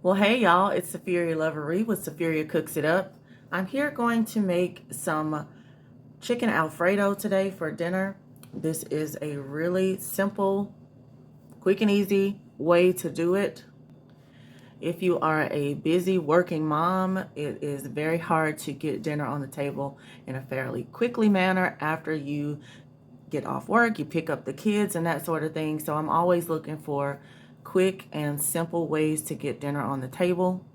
Well, hey y'all, it's Safiria Lovery with Safiria Cooks It Up. I'm here going to make some chicken Alfredo today for dinner. This is a really simple, quick and easy way to do it. If you are a busy working mom, it is very hard to get dinner on the table in a fairly quickly manner after you get off work, you pick up the kids and that sort of thing. So I'm always looking for quick and simple ways to get dinner on the table.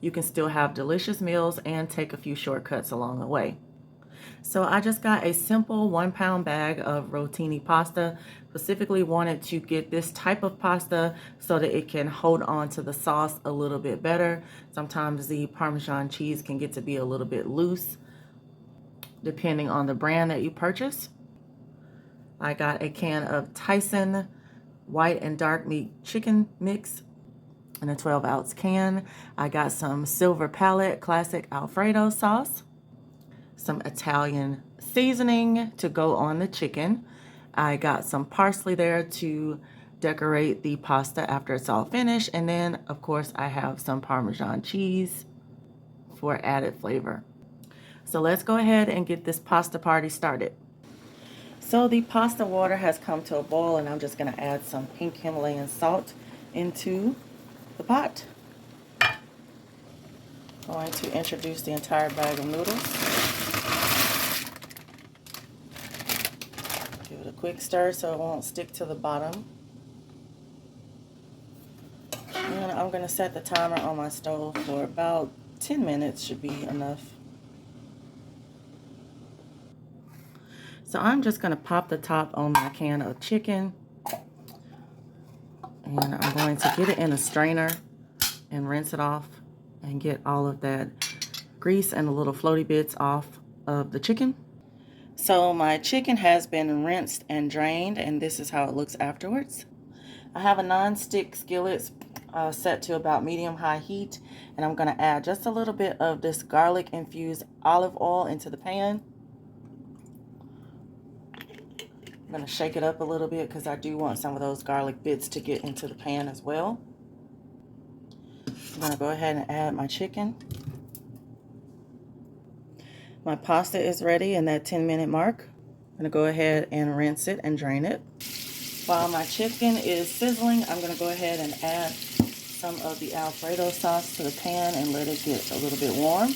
You can still have delicious meals and take a few shortcuts along the way. So I just got a simple 1 pound bag of rotini pasta. Specifically wanted to get this type of pasta so that it can hold on to the sauce a little bit better. Sometimes the Parmesan cheese can get to be a little bit loose depending on the brand that you purchase. I got a can of Tyson white and dark meat chicken mix in a 12-ounce can. I got some Silver Palette classic Alfredo sauce, some Italian seasoning to go on the chicken. I got some parsley there to decorate the pasta after it's all finished. And then, of course, I have some Parmesan cheese for added flavor. So let's go ahead and get this pasta party started. So the pasta water has come to a boil, and I'm just going to add some pink Himalayan salt into the pot. I'm going to introduce the entire bag of noodles. Give it a quick stir so it won't stick to the bottom. And I'm going to set the timer on my stove for about 10 minutes, should be enough. So I'm just going to pop the top on my can of chicken. And I'm going to get it in a strainer and rinse it off and get all of that grease and the little floaty bits off of the chicken. So my chicken has been rinsed and drained, and this is how it looks afterwards. I have a non-stick skillet set to about medium-high heat, and I'm going to add just a little bit of this garlic-infused olive oil into the pan. I'm going to shake it up a little bit because I do want some of those garlic bits to get into the pan as well. I'm going to go ahead and add my chicken. My pasta is ready in that 10-minute mark. I'm going to go ahead and rinse it and drain it. While my chicken is sizzling, I'm going to go ahead and add some of the Alfredo sauce to the pan and let it get a little bit warm.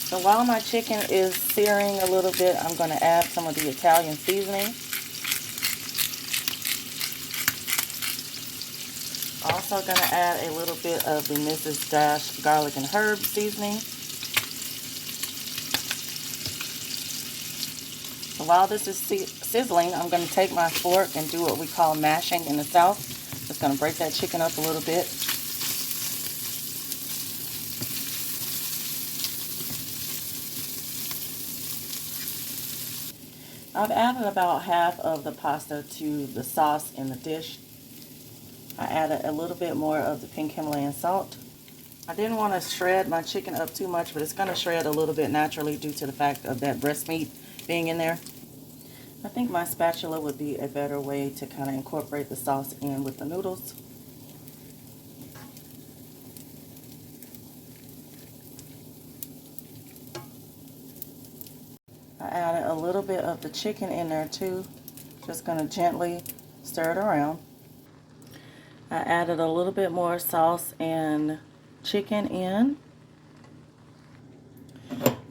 So while my chicken is searing a little bit, I'm going to add some of the Italian seasoning. Also going to add a little bit of the Mrs. Dash garlic and herb seasoning. So while this is sizzling, I'm going to take my fork and do what we call mashing in the South. Just going to break that chicken up a little bit. I've added about half of the pasta to the sauce in the dish. I added a little bit more of the pink Himalayan salt. I didn't want to shred my chicken up too much, but it's going to shred a little bit naturally due to the fact of that breast meat being in there. I think my spatula would be a better way to kind of incorporate the sauce in with the noodles. I added a little bit of the chicken in there too. Just going to gently stir it around. I added a little bit more sauce and chicken in.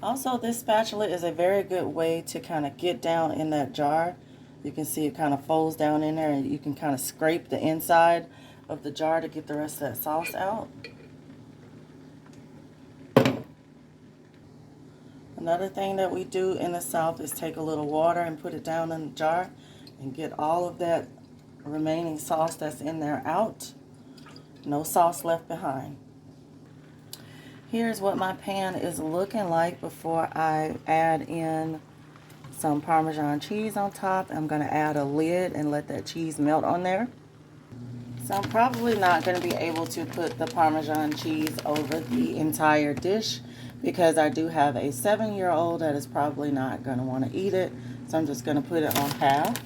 Also, this spatula is a very good way to kind of get down in that jar. You can see it kind of folds down in there, and you can kind of scrape the inside of the jar to get the rest of that sauce out. Another thing that we do in the South is take a little water and put it down in the jar and get all of that remaining sauce that's in there out. No sauce left behind. Here's what my pan is looking like before I add in some Parmesan cheese on top. I'm going to add a lid and let that cheese melt on there. So I'm probably not going to be able to put the Parmesan cheese over the entire dish because I do have a 7-year-old that is probably not going to want to eat it. So I'm just going to put it on half.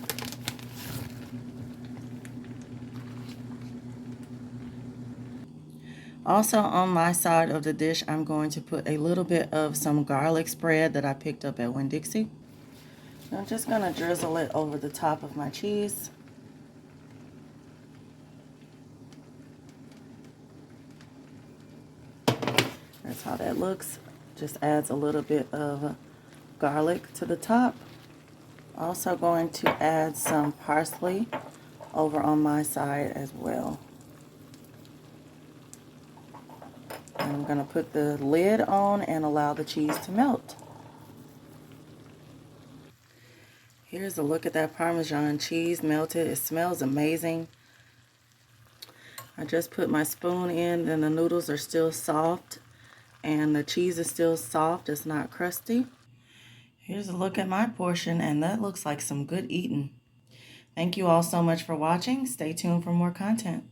Also on my side of the dish, I'm going to put a little bit of some garlic spread that I picked up at Winn-Dixie. I'm just going to drizzle it over the top of my cheese. That's how that looks. Just adds a little bit of garlic to the top. Also going to add some parsley over on my side as well. And I'm going to put the lid on and allow the cheese to melt. Here's a look at that Parmesan cheese melted. It smells amazing. I just put my spoon in and the noodles are still soft and the cheese is still soft. It's not crusty. Here's a look at my portion and that looks like some good eating. Thank you all so much for watching. Stay tuned for more content.